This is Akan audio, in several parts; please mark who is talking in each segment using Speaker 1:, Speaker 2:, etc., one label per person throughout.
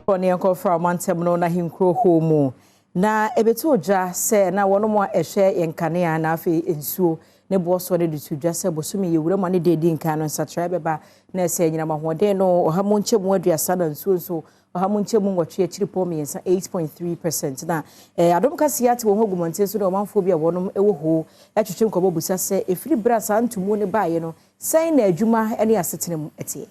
Speaker 1: Onyanko from Mantemno na hinkro homu na ebeto oja se na wono mo ehwe yenkane na afi ensuo ne boso ne ditudwa se bosumi yewura ma ne dedi nkan no satra beba na ese nyina mahoden no ohamu nchemu aduasa na nsuo nso ohamu nchemu ngwatwe achiripo miensa 8.3% na Adom Kasee ate wo hogumonte so na omanfo bia wonom ewo ho atwetwe nkobo busa se efiri brasa ntumu ne baaye no sai na adwuma ene asetenemu etie.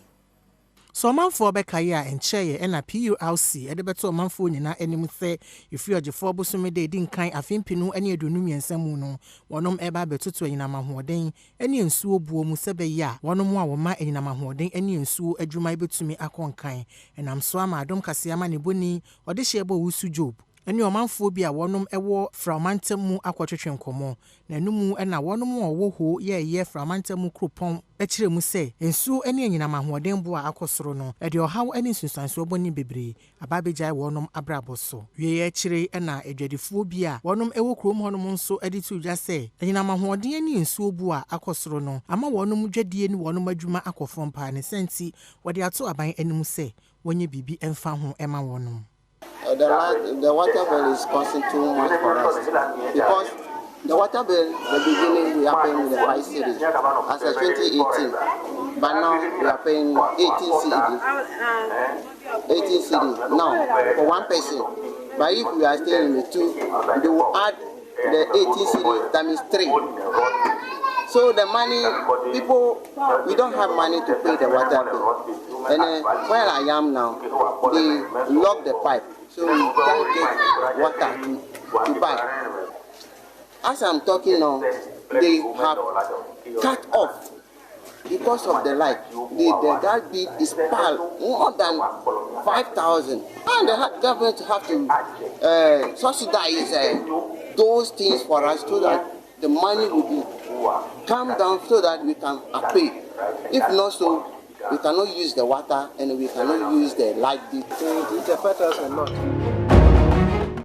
Speaker 2: So manfo bekaya encheye na PULC edebeto manfo nyina anim se ifri ogefo bosome de di nkan afempinu ene adunum yensam no wonom eba betoto anyina mahoden ene ensuo buo mu sebe ya wonom a woma anyina mahoden ene ensuo adwuma betumi akonkan enam so ama Adom Kasee ama ne boni ode hyebo wusu job ene omanfo bi a wonom ewo framantamu akwotwetwe nkomo na numu na wonom owo ho ye framantamu kropon ekire mu se ensuo ene anyina mahoden bo a akosoro no ede ohaw ene sunsanso boni bebre ababejai wonom abraboso wie ekire na edwadifo bi a wonom ewo krom honom nso ede tudwa se anyina mahoden ene ensuo bo a akosoro no ama wonom dwadie ni wonom adwuma akofom pa ne senti wode ato aban anim se wonye bibi emfa ho ema wonom.
Speaker 3: The water bill is costing too much for us because the water bill, the beginning we are paying with the 5 cedis as of 2018, but now we are paying 18 cedis. 18 cedis now for one person. But if we are staying in the two, they will add the 18 cedis, that means 3. So the money, people, we don't have money to pay the water bill. And where I am now, they lock the pipe. So we can't get water to buy. As I'm talking now, they have cut off because of the light. The gas bill is piled more than 5,000. And the government have to subsidize those things for us so that the money will be come down so that we can pay. If not so, we cannot use the water and we cannot use the light bill. So it affects us a lot.